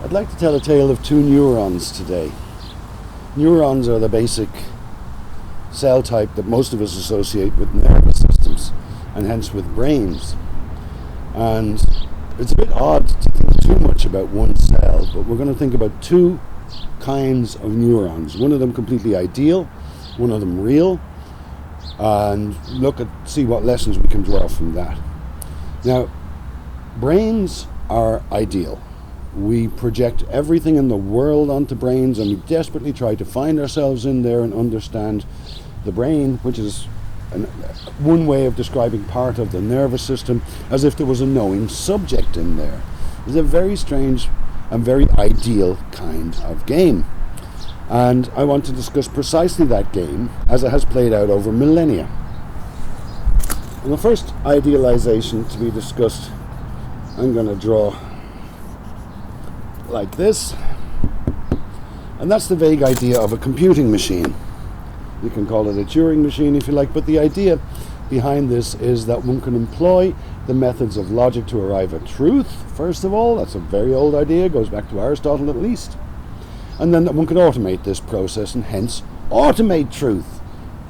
I'd like to tell a tale of two neurons today. Neurons are the basic cell type that most of us associate with nervous systems and hence with brains. And it's a bit odd to think too much about one cell, but we're going to think about two kinds of neurons. One of them completely ideal, one of them real, and see what lessons we can draw from that. Now, brains are ideal. We project everything in the world onto brains, and we desperately try to find ourselves in there and understand the brain, which is one way of describing part of the nervous system, as if there was a knowing subject in there. It's a very strange and very ideal kind of game. And I want to discuss precisely that game as it has played out over millennia. And the first idealization to be discussed, I'm going to draw like this, and that's the vague idea of a computing machine. You can call it a Turing machine if you like, but the idea behind this is that one can employ the methods of logic to arrive at truth. First of all, that's a very old idea, goes back to Aristotle at least, and then that one can automate this process and hence automate truth.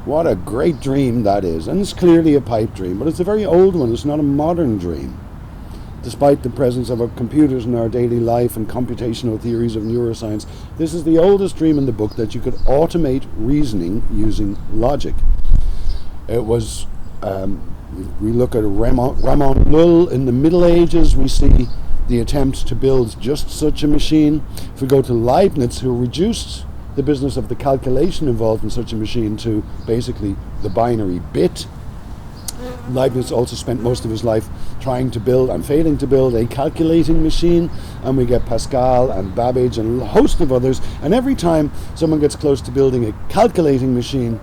What a great dream that is, and it's clearly a pipe dream, but it's a very old one. It's not a modern dream. Despite the presence of our computers in our daily life and computational theories of neuroscience, this is the oldest dream in the book, that you could automate reasoning using logic. It was, we look at Ramon Lull in the Middle Ages, we see the attempt to build just such a machine. If we go to Leibniz, who reduced the business of the calculation involved in such a machine to basically the binary bit, Leibniz also spent most of his life trying to build and failing to build a calculating machine, and we get Pascal and Babbage and a host of others, and every time someone gets close to building a calculating machine,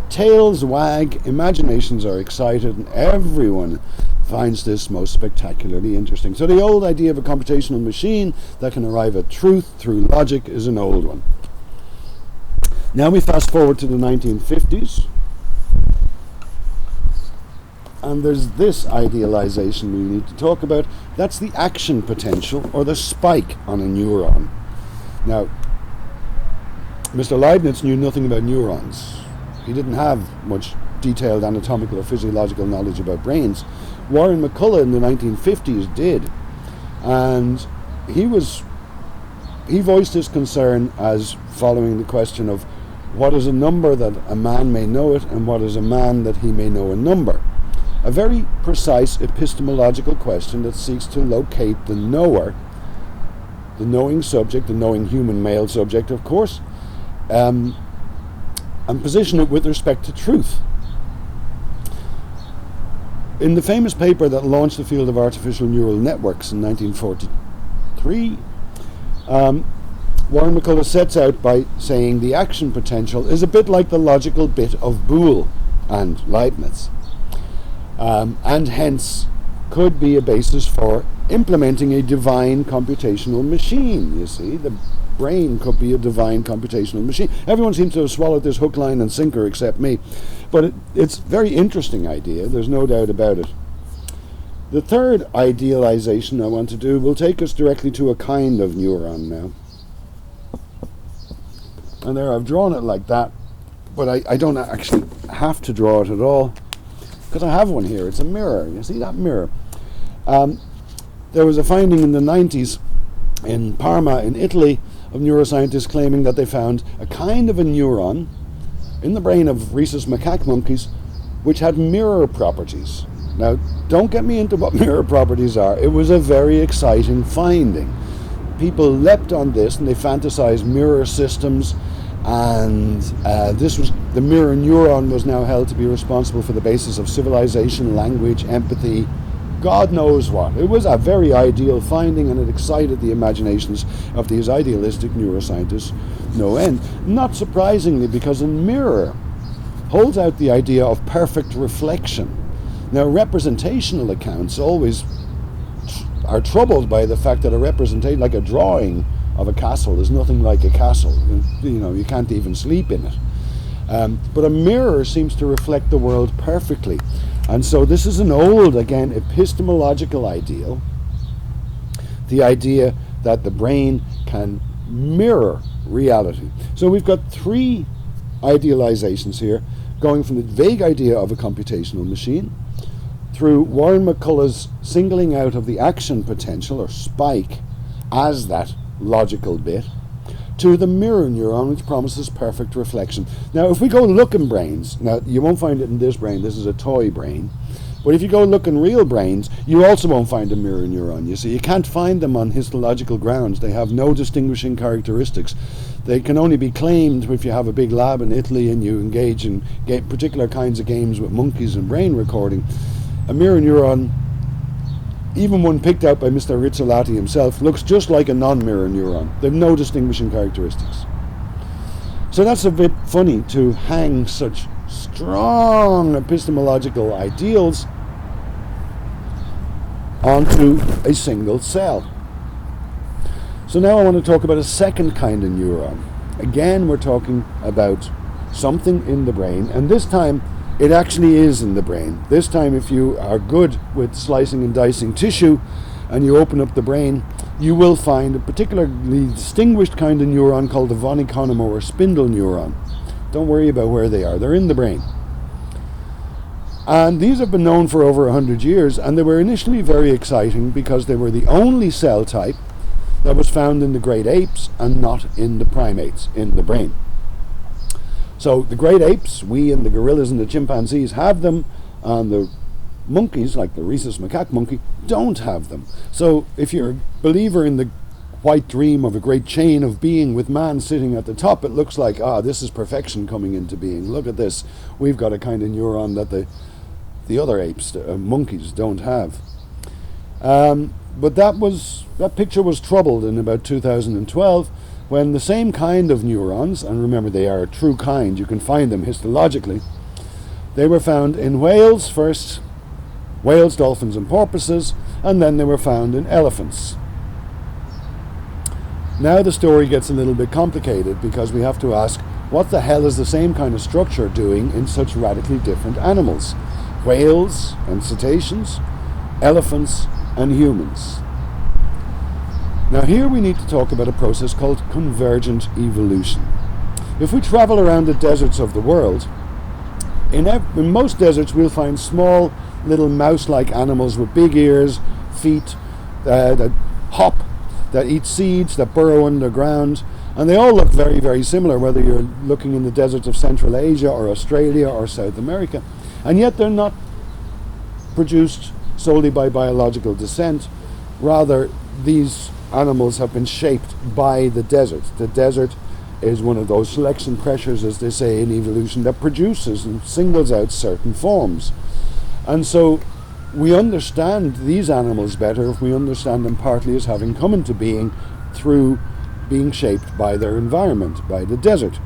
tails wag, imaginations are excited, and everyone finds this most spectacularly interesting. So the old idea of a computational machine that can arrive at truth through logic is an old one. Now we fast forward to the 1950s, and there's this idealization we need to talk about. That's the action potential, or the spike on a neuron. Now, Mr. Leibniz knew nothing about neurons. He didn't have much detailed anatomical or physiological knowledge about brains. Warren McCullough in the 1950s did, and he voiced his concern as following the question of what is a number that a man may know it, and what is a man that he may know a number. A very precise epistemological question that seeks to locate the knower, the knowing subject, the knowing human male subject, of course, and position it with respect to truth. In the famous paper that launched the field of artificial neural networks in 1943, Warren McCullough sets out by saying the action potential is a bit like the logical bit of Boole and Leibniz. And hence could be a basis for implementing a divine computational machine. You see, the brain could be a divine computational machine. Everyone seems to have swallowed this hook, line and sinker except me, but it's a very interesting idea, there's no doubt about it. The third idealization I want to do will take us directly to a kind of neuron now. And there, I've drawn it like that, but I don't actually have to draw it at all, because I have one here. It's a mirror. You see that mirror? There was a finding in the 90s in Parma in Italy of neuroscientists claiming that they found a kind of a neuron in the brain of rhesus macaque monkeys which had mirror properties. Now, don't get me into what mirror properties are. It was a very exciting finding. People leapt on this and they fantasized mirror systems, and the mirror neuron was now held to be responsible for the basis of civilization, language, empathy, God knows what. It was a very ideal finding, and it excited the imaginations of these idealistic neuroscientists no end. Not surprisingly, because a mirror holds out the idea of perfect reflection. Now, representational accounts always are troubled by the fact that a representation, like a drawing of a castle, is nothing like a castle. You can't even sleep in it. But a mirror seems to reflect the world perfectly. And so this is an old, again, epistemological ideal. The idea that the brain can mirror reality. So we've got three idealizations here, going from the vague idea of a computational machine through Warren McCullough's singling out of the action potential, or spike, as that logical bit, to the mirror neuron, which promises perfect reflection. Now, if we go look in brains, now you won't find it in this brain, this is a toy brain, but if you go look in real brains, you also won't find a mirror neuron. You see, you can't find them on histological grounds. They have no distinguishing characteristics. They can only be claimed if you have a big lab in Italy and you engage in particular kinds of games with monkeys and brain recording. A mirror neuron, even one picked out by Mr. Rizzolatti himself, looks just like a non-mirror neuron. They have no distinguishing characteristics. So that's a bit funny to hang such strong epistemological ideals onto a single cell. So now I want to talk about a second kind of neuron. Again, we're talking about something in the brain, and this time it actually is in the brain. This time, if you are good with slicing and dicing tissue and you open up the brain, you will find a particularly distinguished kind of neuron called the von Economo or spindle neuron. Don't worry about where they are. They're in the brain. And these have been known for over 100 years, and they were initially very exciting because they were the only cell type that was found in the great apes and not in the primates in the brain. So the great apes, we and the gorillas and the chimpanzees have them, and the monkeys, like the rhesus macaque monkey, don't have them. So if you're a believer in the white dream of a great chain of being with man sitting at the top, it looks like, this is perfection coming into being. Look at this. We've got a kind of neuron that the other apes, monkeys, don't have. But that picture was troubled in about 2012 when the same kind of neurons, and remember they are a true kind, you can find them histologically, they were found in whales first, whales, dolphins and porpoises, and then they were found in elephants. Now the story gets a little bit complicated because we have to ask, what the hell is the same kind of structure doing in such radically different animals? Whales and cetaceans, elephants and humans. Now here we need to talk about a process called convergent evolution. If we travel around the deserts of the world, in most deserts we'll find small little mouse-like animals with big ears, feet, that hop, that eat seeds, that burrow underground, and they all look very, very similar, whether you're looking in the deserts of Central Asia or Australia or South America. And yet they're not produced solely by biological descent. Rather, these animals have been shaped by the desert. The desert is one of those selection pressures, as they say in evolution, that produces and singles out certain forms. And so we understand these animals better if we understand them partly as having come into being through being shaped by their environment, by the desert.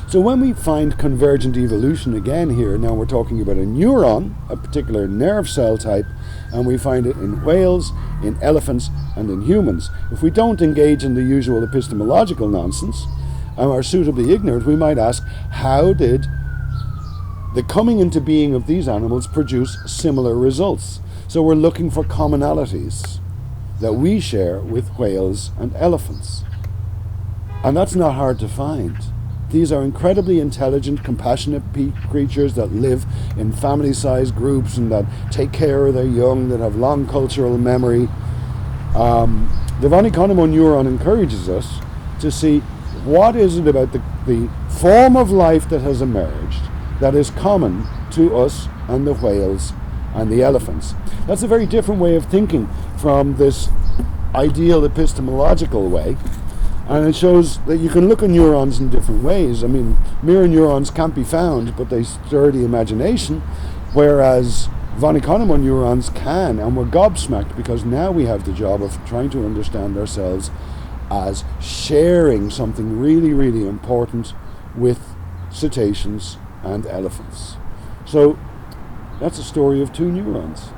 So when we find convergent evolution again here, now we're talking about a neuron, a particular nerve cell type, and we find it in whales, in elephants, and in humans. If we don't engage in the usual epistemological nonsense and are suitably ignorant, we might ask, how did the coming into being of these animals produce similar results? So we're looking for commonalities that we share with whales and elephants. And that's not hard to find. These are incredibly intelligent, compassionate creatures that live in family-sized groups and that take care of their young, that have long cultural memory. The von Economo neuron encourages us to see what is it about the form of life that has emerged that is common to us and the whales and the elephants. That's a very different way of thinking from this ideal epistemological way. And it shows that you can look at neurons in different ways. I mean, mirror neurons can't be found, but they stir the imagination, whereas von Economo neurons can, and we're gobsmacked because now we have the job of trying to understand ourselves as sharing something really, really important with cetaceans and elephants. So that's a story of two neurons.